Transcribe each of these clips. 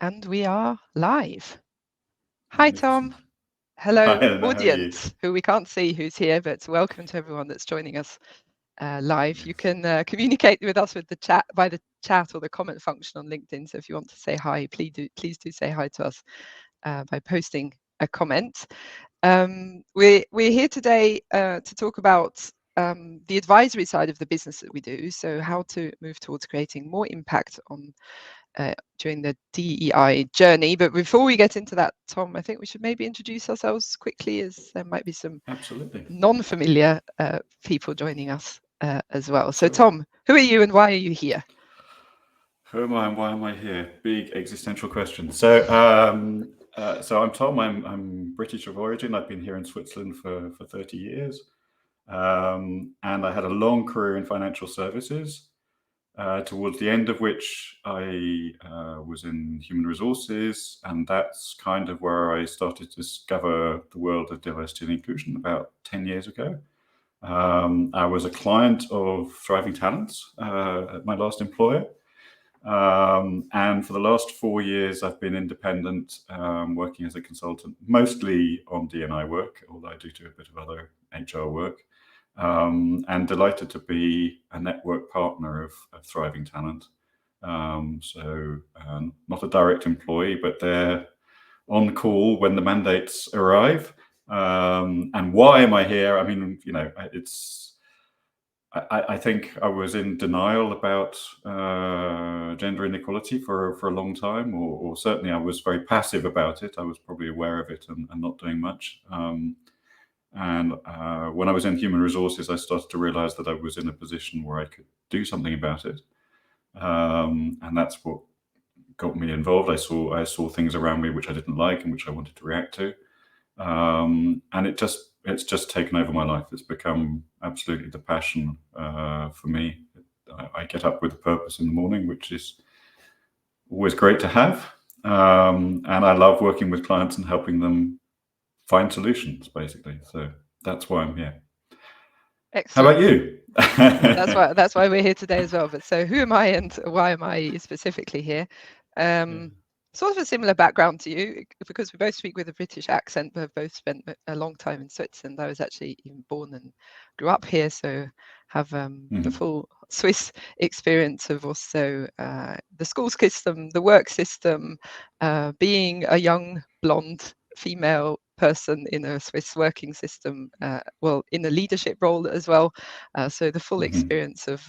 And we are live. Hi, Tom. Hi, Hello, Eleanor. How are you? audience, who we can't see who's here, but welcome to everyone that's joining us live. You Yes. can communicate with us with the chat by the chat or the comment function on LinkedIn. So if you want to say hi, please do say hi to us by posting a comment. We're here today to talk about the advisory side of the business that we do. So how to move towards creating more impact on during the DEI journey. But before we get into that, Tom, I think we should maybe introduce ourselves quickly, as there might be some Absolutely. non-familiar people joining us as well. So, Sure. Tom, who are you and why are you here? Who am I and why am I here? Big existential question. So I'm Tom. I'm British of origin. I've been here in Switzerland for 30 years. And I had a long career in financial services, towards the end of which I was in human resources. And that's kind of where I started to discover the world of diversity and inclusion about 10 years ago. I was a client of Thriving Talents at my last employer. And for the last 4 years, I've been independent, working as a consultant, mostly on D&I work, although I do a bit of other HR work. And delighted to be a network partner of Thriving Talent. Not a direct employee, but they're on call when the mandates arrive. And why am I here? I mean, I think I was in denial about gender inequality for a long time, or certainly I was very passive about it. I was probably aware of it and not doing much. And when I was in human resources, I started to realize that I was in a position where I could do something about it. And that's what got me involved. I saw things around me which I didn't like and which I wanted to react to. And it's just taken over my life. It's become absolutely the passion for me. I get up with a purpose in the morning, which is always great to have. And I love working with clients and helping them find solutions, basically. So that's why I'm here. How Excellent. about you? That's why we're here today as well. But so who am I and why am I specifically here? Sort of a similar background to you, because we both speak with a British accent, but have both spent a long time in Switzerland. I was actually even born and grew up here, so have the full Swiss experience of also the school system, the work system, being a young blonde female person in a Swiss working system, in a leadership role as well. So the full experience of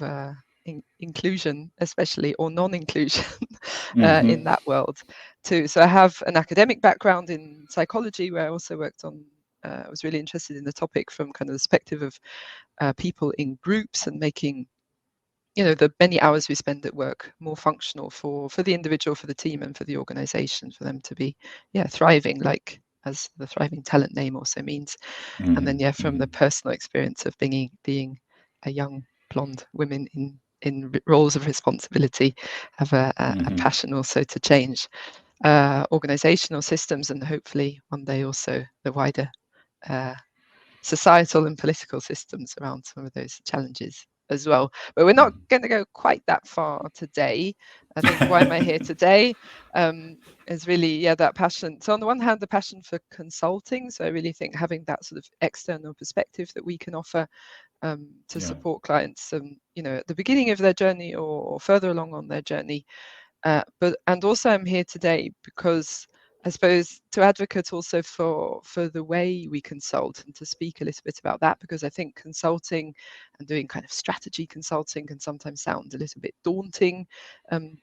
inclusion, especially, or non-inclusion in that world too. So I have an academic background in psychology, where I also worked on, I was really interested in the topic from kind of the perspective of people in groups and making, the many hours we spend at work more functional for the individual, for the team, and for the organization, for them to be thriving, like as the Thriving Talent name also means. And then from the personal experience of being a young blonde woman in roles of responsibility, have a passion also to change organizational systems, and hopefully one day also the wider societal and political systems around some of those challenges as well. But we're not going to go quite that far today. I think why am I here today is really that passion. So on the one hand, the passion for consulting. So I really think having that sort of external perspective that we can offer to support clients, at the beginning of their journey or further along on their journey. And also I'm here today because I suppose to advocate also for the way we consult, and to speak a little bit about that, because I think consulting and doing kind of strategy consulting can sometimes sound a little bit daunting,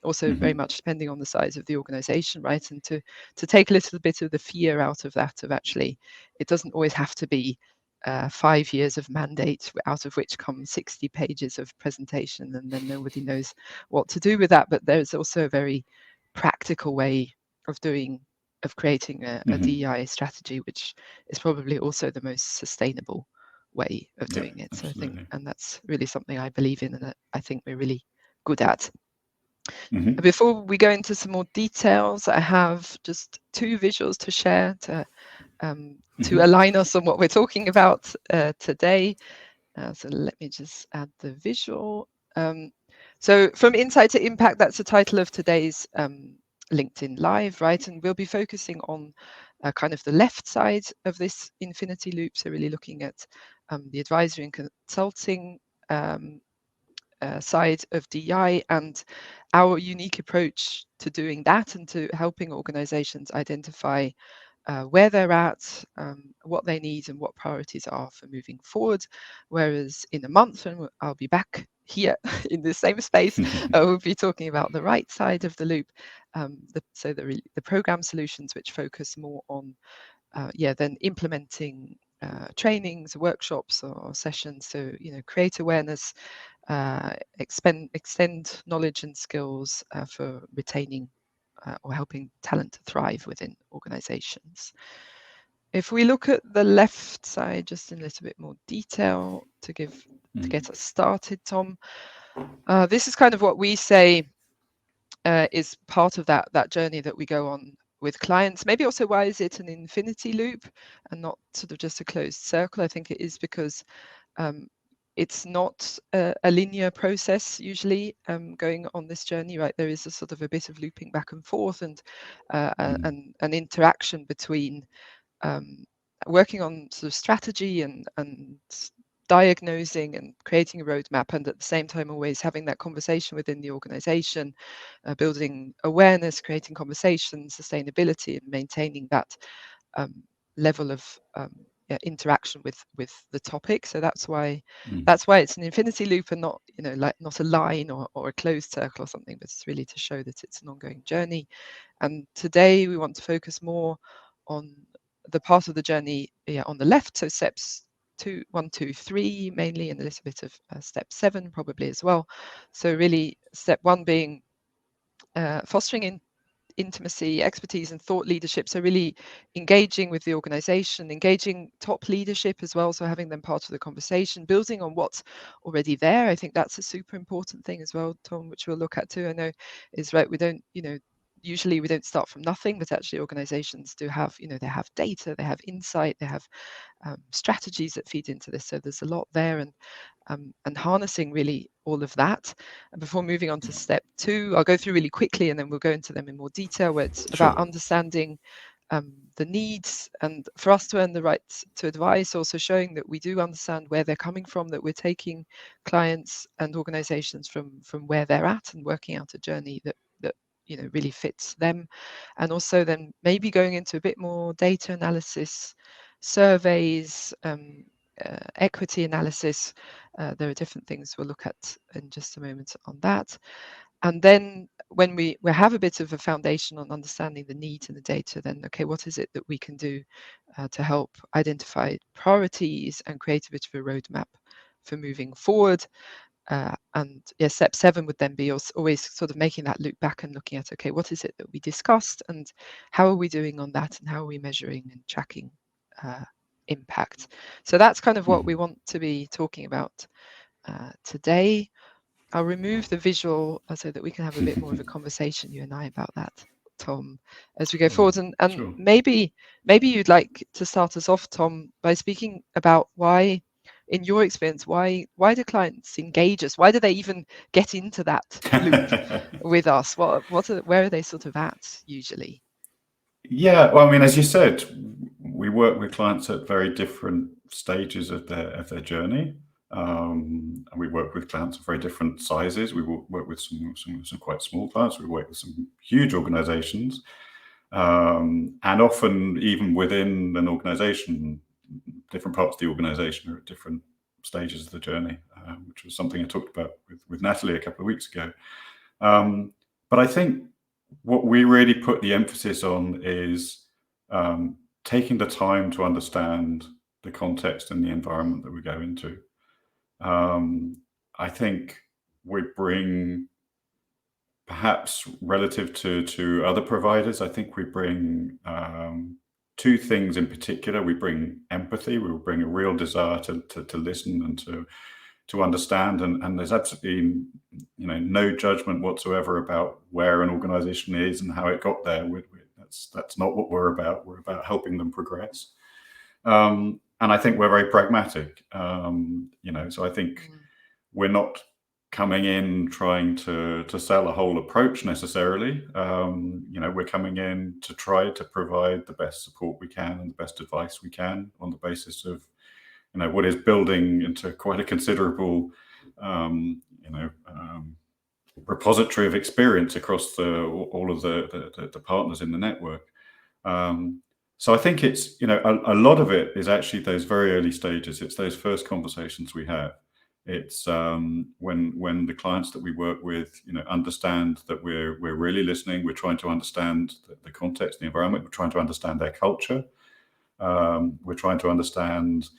also very much depending on the size of the organization, right? And to take a little bit of the fear out of that, of actually it doesn't always have to be 5 years of mandate, out of which come 60 pages of presentation, and then nobody knows what to do with that. But there's also a very practical way of creating a DEI strategy, which is probably also the most sustainable way of doing it. So I think, and that's really something I believe in, and that I think we're really good at. Before we go into some more details, I have just 2 visuals to share to align us on what we're talking about today. So let me just add the visual. So from Insight to Impact, that's the title of today's LinkedIn Live, right? And we'll be focusing on kind of the left side of this infinity loop, so really looking at the advisory and consulting side of DEI and our unique approach to doing that and to helping organizations identify where they're at, what they need, and what priorities are for moving forward. Whereas in a month, when I'll be back here in the same space, we'll be talking about the right side of the loop. The program solutions, which focus more on, then implementing trainings, workshops, or sessions to create awareness, extend knowledge and skills for retaining or helping talent to thrive within organizations. If we look at the left side just in a little bit more detail to get us started, Tom, this is kind of what we say is part of that journey that we go on with clients. Maybe also, why is it an infinity loop and not sort of just a closed circle? I think it is because it's not a linear process usually going on this journey, right? There is a sort of a bit of looping back and forth and an interaction between working on sort of strategy and diagnosing and creating a roadmap, and at the same time always having that conversation within the organization, building awareness, creating conversation, sustainability, and maintaining that level of interaction with the topic. So that's why it's an infinity loop and not not a line or a closed circle or something, but it's really to show that it's an ongoing journey. And today we want to focus more on the part of the journey on the left, so steps 1, 2, 3 mainly, and a little bit of step 7 probably as well. So really step 1 being fostering intimacy, expertise, and thought leadership. So really engaging with the organization, engaging top leadership as well, so having them part of the conversation, building on what's already there. I think that's a super important thing as well, Tom, which we'll look at too. I know is right. We don't, usually we don't start from nothing, but actually organizations do have, they have data, they have insight, they have strategies that feed into this. So there's a lot there, and harnessing really all of that. And before moving on to step 2, I'll go through really quickly and then we'll go into them in more detail, where it's about understanding the needs and for us to earn the right to advise, also showing that we do understand where they're coming from, that we're taking clients and organizations from where they're at and working out a journey that really fits them. And also then maybe going into a bit more data analysis, surveys, equity analysis. There are different things we'll look at in just a moment on that. And then when we have a bit of a foundation on understanding the needs and the data, then okay, what is it that we can do to help identify priorities and create a bit of a roadmap for moving forward? And step 7 would then be always sort of making that loop back and looking at, okay, what is it that we discussed and how are we doing on that and how are we measuring and tracking impact? So that's kind of what we want to be talking about today. I'll remove the visual so that we can have a bit more of a conversation, you and I, about that, Tom, as we go forward. And sure. maybe you'd like to start us off, Tom, by speaking about why, in your experience, why do clients engage us? Why do they even get into that loop with us? Where are they sort of at usually? Yeah, well, I mean, as you said, we work with clients at very different stages of their journey. And we work with clients of very different sizes. We work with some quite small clients. We work with some huge organizations. And often even within an organization, different parts of the organization are at different stages of the journey, which was something I talked about with Natalie a couple of weeks ago. But I think what we really put the emphasis on is taking the time to understand the context and the environment that we go into. I think we bring, perhaps relative to other providers, I think we bring 2 things in particular. We bring empathy. We bring a real desire to listen and to understand, and there's absolutely no judgment whatsoever about where an organization is and how it got there. That's not what we're about. We're about helping them progress. And I think we're very pragmatic. So I think we're not coming in trying to sell a whole approach necessarily. We're coming in to try to provide the best support we can and the best advice we can on the basis of what is building into quite a considerable repository of experience across all of the partners in the network. So I think it's a lot of it is actually those very early stages. It's those first conversations we have. It's when the clients that we work with understand that we're really listening. We're trying to understand the context, the environment. We're trying to understand their culture. We're trying to understand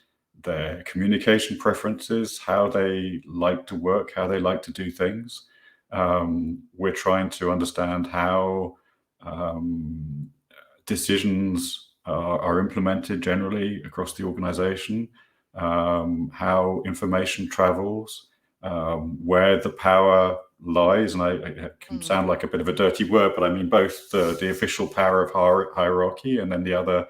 their communication preferences, how they like to work, how they like to do things. We're trying to understand how decisions are implemented generally across the organization, how information travels, where the power lies. And it can sound like a bit of a dirty word, but I mean both the official power of hierarchy and then the other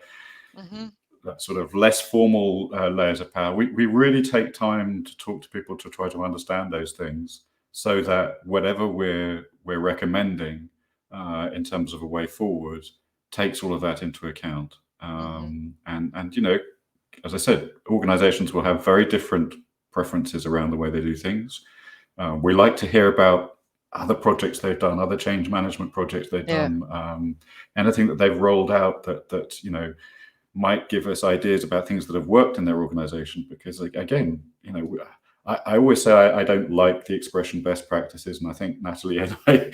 that sort of less formal layers of power. We really take time to talk to people to try to understand those things, so that whatever we're recommending in terms of a way forward takes all of that into account. And as I said, organizations will have very different preferences around the way they do things. We like to hear about other projects they've done, other change management projects they've done, anything that they've rolled out that might give us ideas about things that have worked in their organization. Because again, I always say I don't like the expression best practices, and I think Natalie and I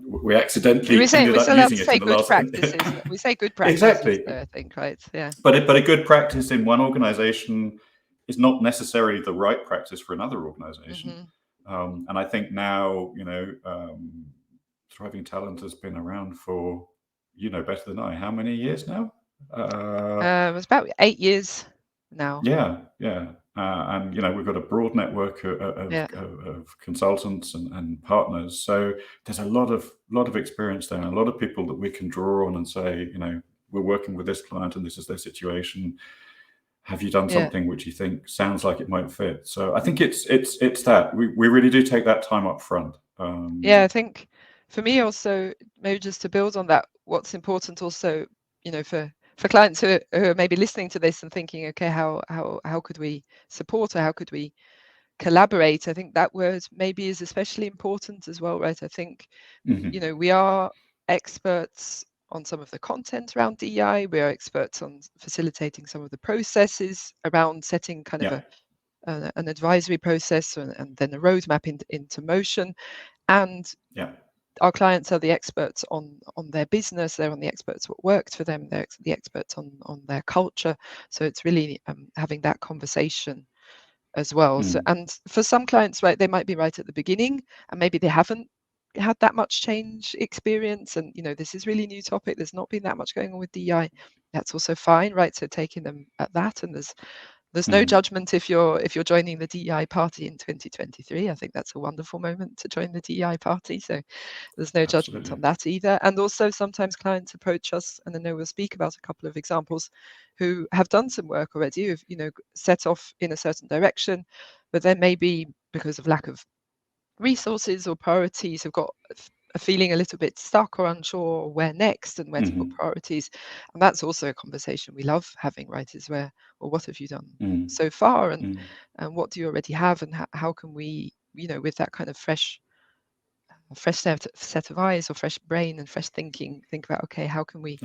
we accidentally ended up using it in the last. Practices. We say good practices, exactly. Though, I think, right? Yeah. But a good practice in one organization is not necessarily the right practice for another organization. And I think now, Thriving Talent has been around for, better than I. How many years now? It was about 8 years now. Yeah. And we've got a broad network of consultants and partners. So there's a lot of experience there, and a lot of people that we can draw on and say, we're working with this client and this is their situation. Have you done something which you think sounds like it might fit? So I think it's that we really do take that time up front. I think for me also, maybe just to build on that, what's important also, for clients who are maybe listening to this and thinking, okay, how could we support, or how could we collaborate? I think that word maybe is especially important as well, right? I think, we are experts on some of the content around DEI. We are experts on facilitating some of the processes around setting kind of an advisory process and then a roadmap into motion. And our clients are the experts on their business. They're on the experts what worked for them. They're the experts on their culture. So it's really having that conversation as well. So, and for some clients, right, they might be right at the beginning, and maybe they haven't had that much change experience, and this is really new topic. There's not been that much going on with DEI. That's also fine, right? So taking them at that, and there's no judgment if you're joining the DEI party in 2023. I think that's a wonderful moment to join the DEI party. So there's no judgment on that either. And also sometimes clients approach us, and I know we'll speak about a couple of examples, who have done some work already, who've set off in a certain direction, but then maybe because of lack of resources or priorities have got a feeling a little bit stuck or unsure where next and where to put priorities. And that's also a conversation we love having, right? Is where, well, what have you done so far, and what do you already have, and how can we, with that kind of fresh set of eyes or fresh brain and fresh thinking, think about, okay, how can we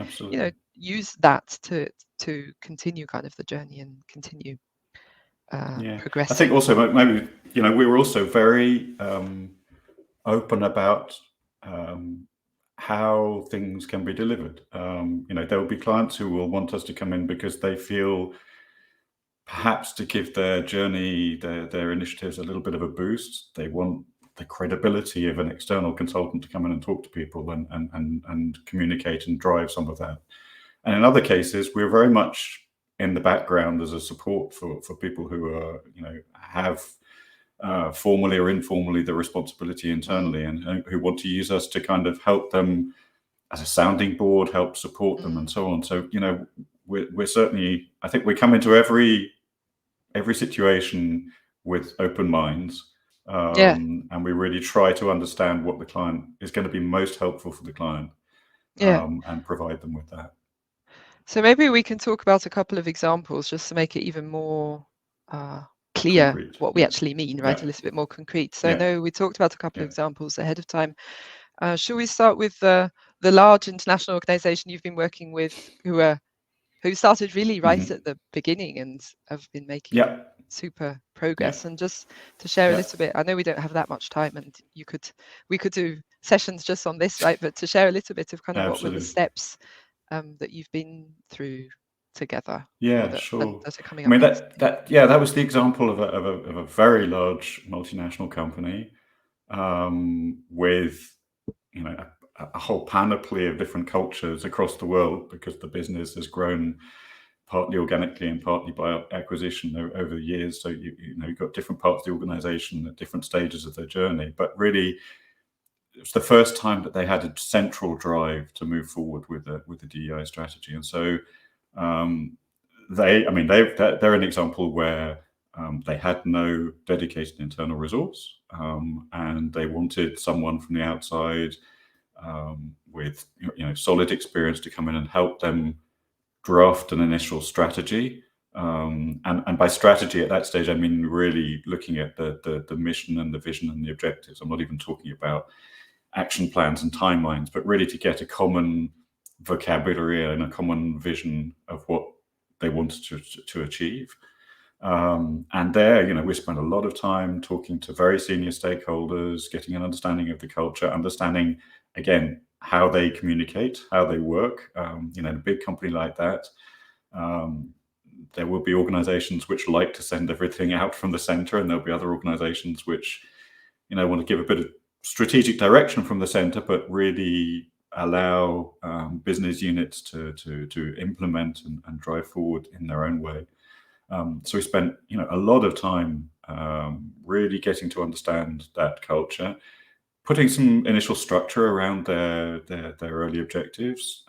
use that to continue kind of the journey and continue progressing. I think also maybe we were also very open about how things can be delivered. There will be clients who will want us to come in because they feel perhaps to give their journey, their initiatives a little bit of a boost. They want the credibility of an external consultant to come in and talk to people and communicate and drive some of that. And in other cases, we're very much in the background as a support for people who are, have formally or informally the responsibility internally, and who want to use us to kind of help them as a sounding board, help support them, and so on. So, we're certainly, I think we come into every situation with open minds. Yeah. And we really try to understand what the client is going to be most helpful for the client, Yeah. and provide them with that. So maybe we can talk about a couple of examples just to make it even more clear Concrete. what we actually mean, right? Yeah. A little bit more concrete. So I Yeah. know we talked about a couple Yeah. of examples ahead of time. Should we start with the large international organization you've been working with, who started really right at the beginning and have been making Yeah. super Yeah. progress? And just to share a Yeah. little bit, I know we don't have that much time, and we could do sessions just on this, right? But to share a little bit of kind of what were the Absolutely. steps that you've been through together, or Yeah, that sure. are coming I up mean, next. that was the example of a very large multinational company, with, you know, a whole panoply of different cultures across the world, because the business has grown partly organically and partly by acquisition over the years. So you've got different parts of the organization at different stages of their journey. But really, it was the first time that they had a central drive to move forward with the DEI strategy. And so they're an example where they had no dedicated internal resource, and they wanted someone from the outside, with solid experience to come in and help them draft an initial strategy. And by strategy at that stage, I mean really looking at the mission and the vision and the objectives. I'm not even talking about action plans and timelines, but really to get a common vocabulary and a common vision of what they wanted to achieve. And there, we spent a lot of time talking to very senior stakeholders, getting an understanding of the culture, understanding, again, how they communicate, how they work. In a big company like that, there will be organizations which like to send everything out from the center, and there'll be other organizations which, want to give a bit of strategic direction from the center, but really allow business units to implement and drive forward in their own way. So we spent, a lot of time really getting to understand that culture, putting some initial structure around their early objectives,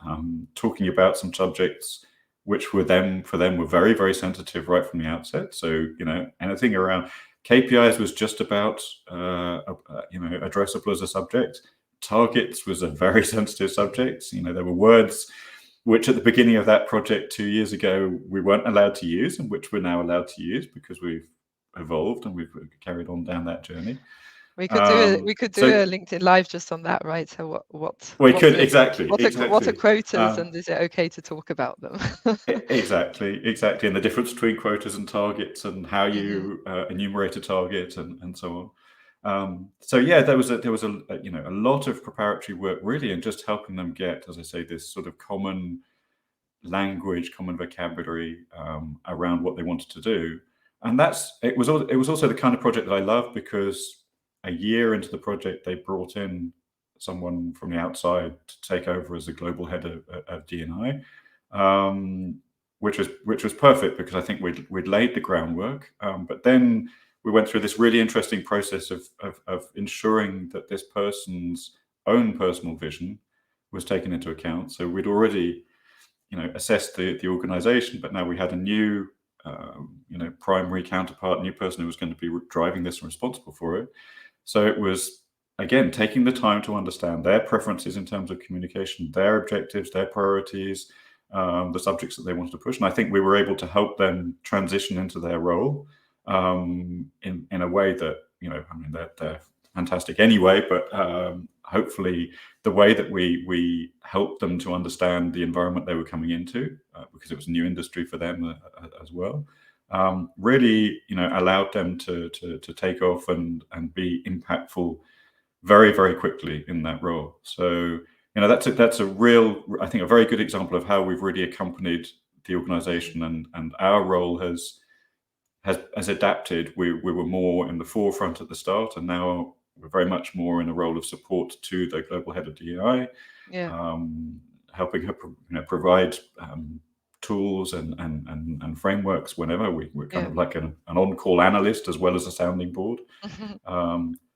talking about some subjects which for them were very, very sensitive right from the outset. So, anything around KPIs was just about, addressable as a subject. Targets was a very sensitive subject. There were words which at the beginning of that project 2 years ago, we weren't allowed to use, and which we're now allowed to use because we've evolved and we've carried on down that journey. We could do So a LinkedIn Live just on that, right? So we could, exactly. what are quotas, and is it okay to talk about them? Exactly. And the difference between quotas and targets, and how you enumerate a target, and so on. So yeah, there was a lot of preparatory work really, and just helping them get, as I say, this sort of common language, common vocabulary around what they wanted to do. And it was also the kind of project that I love, because a year into the project, they brought in someone from the outside to take over as the global head of D&I, which was perfect, because I think we'd laid the groundwork. But then we went through this really interesting process of ensuring that this person's own personal vision was taken into account. So we'd already assessed the organization, but now we had a new primary counterpart, new person who was going to be driving this and responsible for it. So it was, again, taking the time to understand their preferences in terms of communication, their objectives, their priorities, the subjects that they wanted to push. And I think we were able to help them transition into their role in a way that, they're fantastic anyway, but hopefully the way that we helped them to understand the environment they were coming into, because it was a new industry for them as well, really, allowed them to take off and be impactful very, very quickly in that role. So, that's a real, I think, a very good example of how we've really accompanied the organization, and our role has adapted. We were more in the forefront at the start, and now we're very much more in a role of support to the global head of DEI, helping her provide tools and frameworks whenever. We're kind of like an on-call analyst as well as a sounding board.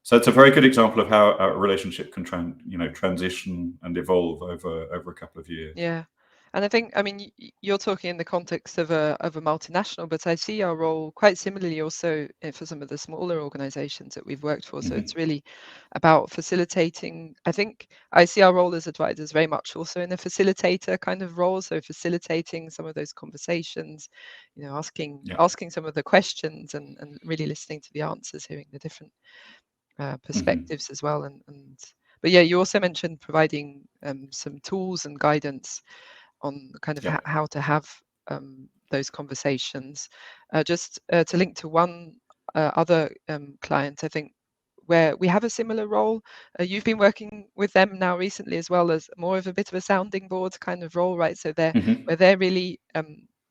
So it's a very good example of how a relationship can transition and evolve over a couple of years. Yeah. And I think, I mean, you're talking in the context of a multinational, but I see our role quite similarly also for some of the smaller organizations that we've worked for. So it's really about facilitating. I think I see our role as advisors very much also in a facilitator kind of role. So facilitating some of those conversations, asking some of the questions and really listening to the answers, hearing the different perspectives as well. But yeah, you also mentioned providing some tools and guidance on kind of how to have those conversations. Just to link to one other client, I think, where we have a similar role. You've been working with them now recently as well, as more of a bit of a sounding board kind of role, right? So they're really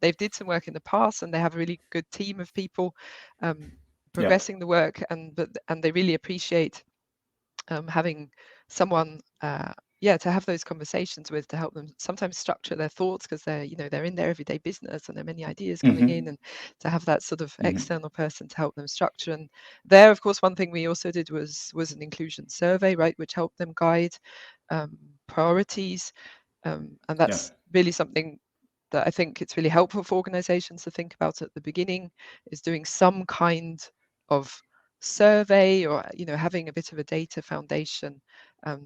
they've did some work in the past, and they have a really good team of people progressing the work, and they really appreciate having someone to have those conversations with, to help them sometimes structure their thoughts, because they're in their everyday business and there are many ideas coming in, and to have that sort of external person to help them structure. And there, of course, one thing we also did was an inclusion survey, right, which helped them guide priorities, and that's really something that I think it's really helpful for organizations to think about at the beginning, is doing some kind of survey, or having a bit of a data foundation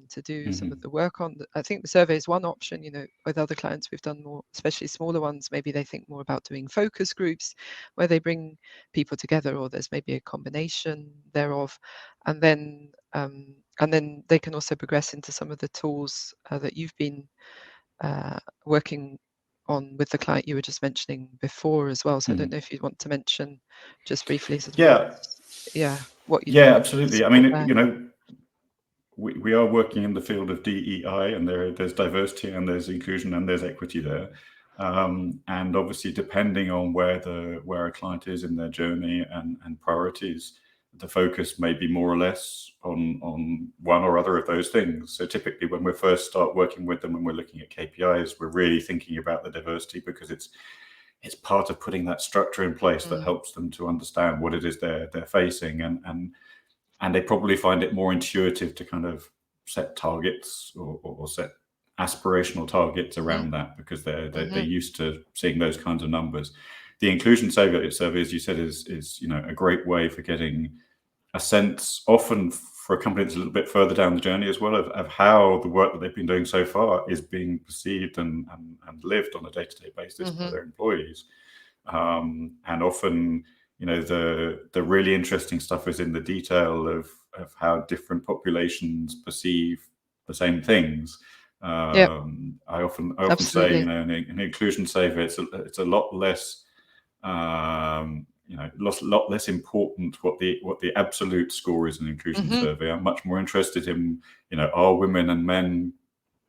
to do some of the work on. I think the survey is one option. With other clients we've done more, especially smaller ones, maybe they think more about doing focus groups where they bring people together, or there's maybe a combination thereof, and then they can also progress into some of the tools that you've been working on with the client you were just mentioning before as well. So I don't know if you want to mention just briefly sort of what you absolutely. I mean, we are working in the field of DEI, and there's diversity and there's inclusion and there's equity there. And obviously, depending on where a client is in their journey and priorities, the focus may be more or less on one or other of those things. So typically, when we first start working with them and we're looking at KPIs, we're really thinking about the diversity, because it's part of putting that structure in place that helps them to understand what it is they're facing, and they probably find it more intuitive to kind of set targets or set aspirational targets around that, because they're used to seeing those kinds of numbers. The inclusion survey, as you said, is a great way for getting a sense, often for a company that's a little bit further down the journey as well, of how the work that they've been doing so far is being perceived and lived on a day-to-day basis by their employees. And often, the really interesting stuff is in the detail of how different populations perceive the same things. I often say, in an inclusion survey, it's a lot less, lot less important what the absolute score is in an inclusion survey. I'm much more interested in, are women and men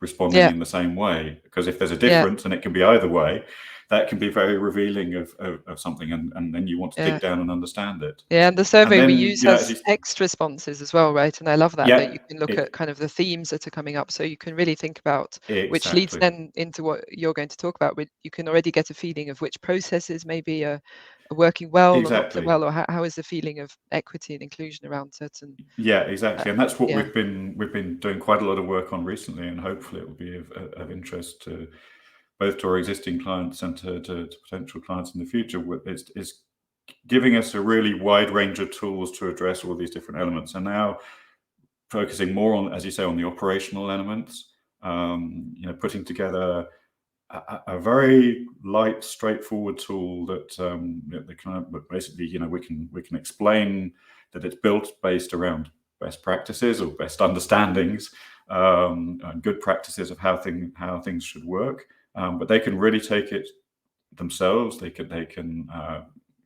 responding in the same way? Because if there's a difference, and it can be either way, that can be very revealing of something, and then you want to dig down and understand it. Yeah, and the survey we use has text responses as well, right? And I love that you can look at kind of the themes that are coming up, so you can really think about which leads then into what you're going to talk about. You can already get a feeling of which processes maybe are working well or not so well, or how is the feeling of equity and inclusion around certain. And that's what we've been doing quite a lot of work on recently, and hopefully it will be of interest to both to our existing clients and to potential clients in the future. Is giving us a really wide range of tools to address all these different elements, and now focusing more on, as you say, on the operational elements. Putting together a very light, straightforward tool that the client, but basically, we can explain that it's built based around best practices or best understandings and good practices of how things should work. But they can really take it themselves. They can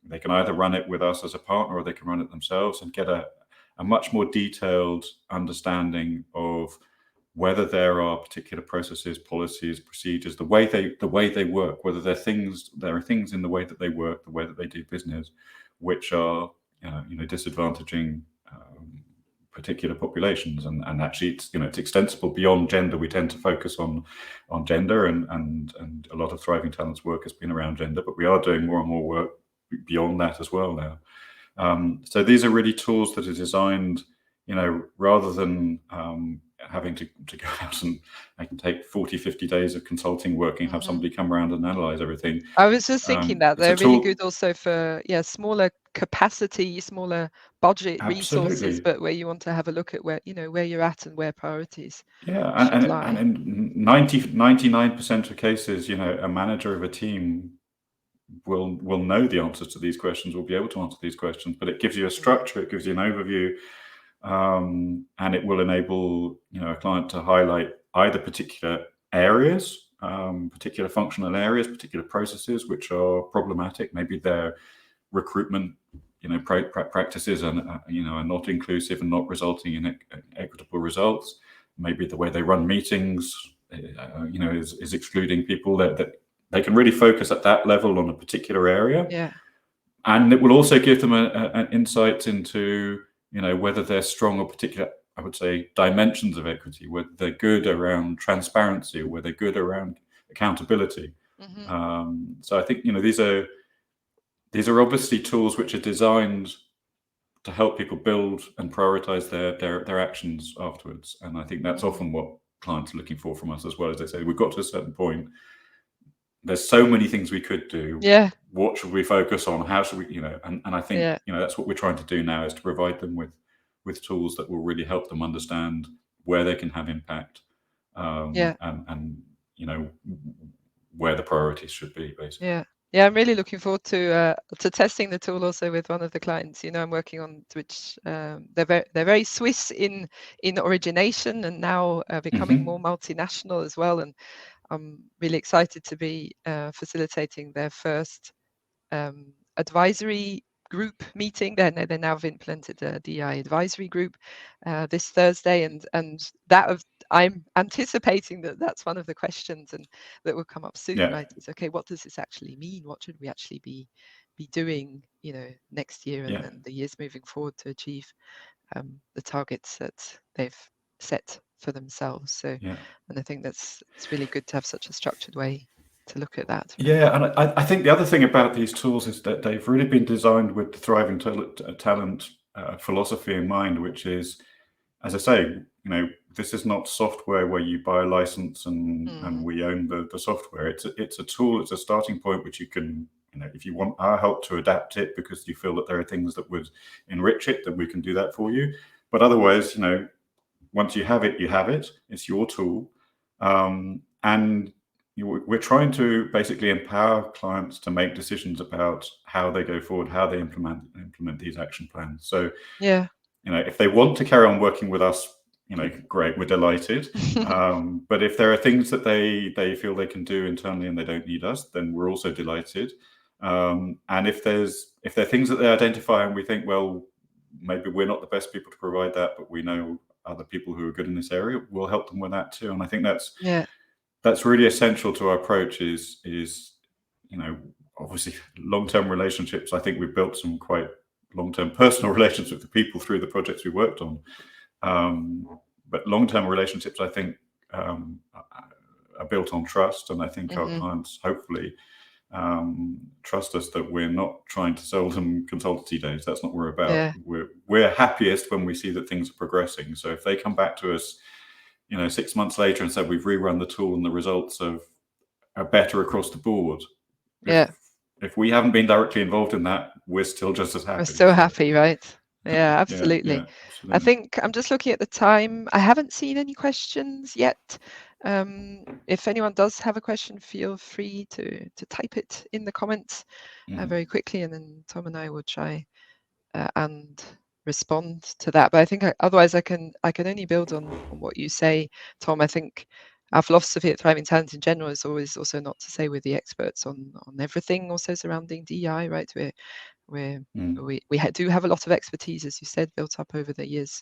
either run it with us as a partner, or they can run it themselves and get a much more detailed understanding of whether there are particular processes, policies, procedures, the way they work, whether there are things in the way that they work, the way that they do business, which are disadvantaging particular populations. And actually, it's extensible beyond gender. We tend to focus on gender, and a lot of Thriving Talents work has been around gender, but we are doing more and more work beyond that as well now. So these are really tools that are designed, rather than having to go out and I can take 40, 50 days of consulting work and have somebody come around and analyze everything. I was just thinking that they're really good also for smaller capacity, smaller budget resources, but where you want to have a look at where you're at and where priorities should lie. And in 99% of cases, a manager of a team will know the answers to these questions, will be able to answer these questions, but it gives you a structure, it gives you an overview, and it will enable a client to highlight either particular areas, particular functional areas, particular processes which are problematic. Maybe their recruitment practices are not inclusive and not resulting in equitable results. Maybe the way they run meetings is excluding people that they can really focus at that level on a particular area. And it will also give them an insight into whether they're strong or particular, I would say, dimensions of equity, whether they're good around transparency or whether they're good around accountability. So I think these are obviously tools which are designed to help people build and prioritize their actions afterwards. And I think that's often what clients are looking for from us as well. As they say, we've got to a certain point, there's so many things we could do. What should we focus on? How should we, and I think, that's what we're trying to do now, is to provide them with tools that will really help them understand where they can have impact, and where the priorities should be, basically. Yeah, I'm really looking forward to testing the tool also with one of the clients. I'm working on, which they're very Swiss in origination, and now becoming more multinational as well. And I'm really excited to be facilitating their first advisory group meeting. They now have implemented a DEI advisory group this Thursday, and that I'm anticipating that's one of the questions and that will come up soon, right? Is okay, what does this actually mean? What should we actually be doing, next year and the years moving forward to achieve the targets that they've set for themselves? So, and I think it's really good to have such a structured way to look at that. Right? Yeah, and I think the other thing about these tools is that they've really been designed with the thriving talent philosophy in mind, which is, as I say, this is not software where you buy a license and we own the software. It's a tool, it's a starting point which you can, if you want our help to adapt it because you feel that there are things that would enrich it, then we can do that for you. But otherwise, once you have it, you have it. It's your tool. And we're trying to basically empower clients to make decisions about how they go forward, how they implement these action plans. So, if they want to carry on working with us, great, we're delighted. But if there are things that they feel they can do internally and they don't need us, then we're also delighted. And if there are things that they identify and we think, well, maybe we're not the best people to provide that, but we know other people who are good in this area, we'll help them with that too. And I think that's really essential to our approach is obviously long-term relationships. I think we've built some quite long-term personal relationships with the people through the projects we worked on. But long-term relationships, I think, are built on trust. And I think our clients hopefully trust us that we're not trying to sell them consultancy days. That's not what we're about. We're happiest when we see that things are progressing. So if they come back to us 6 months later and said we've rerun the tool and the results are better across the board. If we haven't been directly involved in that, we're still just as happy. We're still happy, right? Yeah, absolutely. Absolutely. I think I'm just looking at the time. I haven't seen any questions yet. If anyone does have a question, feel free to type it in the comments very quickly, and then Tom and I will try and respond to that. But I think otherwise I can only build on what you say, Tom. I think our philosophy at Thriving Talent in general is always also not to say we're the experts on everything also surrounding DEI, right? We do have a lot of expertise, as you said, built up over the years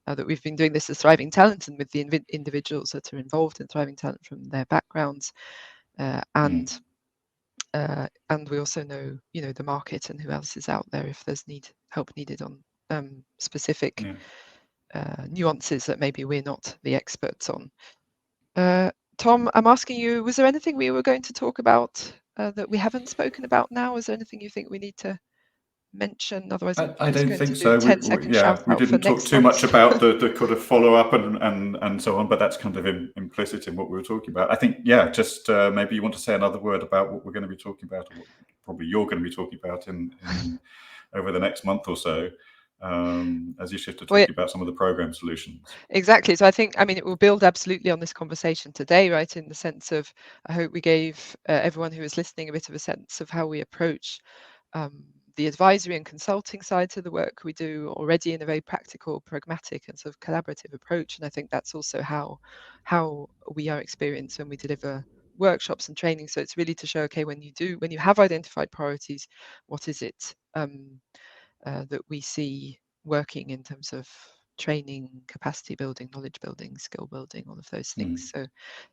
that we've been doing this as Thriving Talent, and with the individuals that are involved in Thriving Talent from their backgrounds, and we also know the market and who else is out there if there's help needed on specific nuances that maybe we're not the experts on. Tom, I'm asking you, was there anything we were going to talk about that we haven't spoken about now? Is there anything you think we need to mention? Otherwise, I just don't going think to do so. 10-second shout We out for didn't talk next too much month. about the kind of follow up and so on, but that's kind of implicit in what we were talking about. I think, yeah, just maybe you want to say another word about what we're going to be talking about, or what probably you're going to be talking about in over the next month or so, as you shift to talking about some of the program solutions. Exactly. So I think, I mean, it will build absolutely on this conversation today, right? In the sense of, I hope we gave everyone who is listening a bit of a sense of how we approach the advisory and consulting sides of the work we do already in a very practical, pragmatic and sort of collaborative approach. And I think that's also how we are experienced when we deliver workshops and training. So it's really to show, okay, when you have identified priorities, what is it that we see working in terms of training, capacity building, knowledge building, skill building, all of those things. So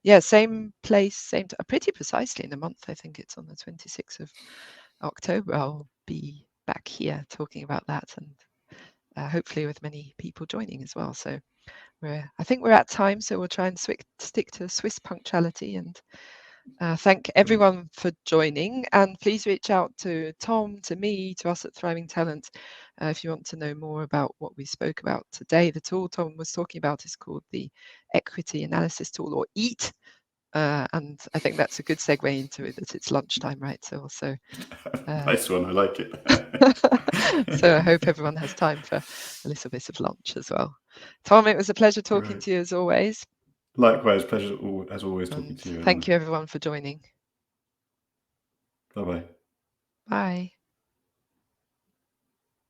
yeah, same place, same pretty precisely in a month. I think it's on the 26th of October. I'll be back here talking about that, and hopefully with many people joining as well. So I think we're at time, so we'll try and stick to Swiss punctuality, and thank everyone for joining, and please reach out to Tom, to me, to us at Thriving Talent if you want to know more about what we spoke about today. The tool Tom was talking about is called the Equity Analysis Tool, or EAT, and I think that's a good segue into it, that it's lunchtime, right? So also nice one, I like it. so I hope everyone has time for a little bit of lunch as well. Tom, it was a pleasure talking to you as always. Likewise, pleasure as always talking to you. Thank you everyone for joining. Bye-bye. Bye.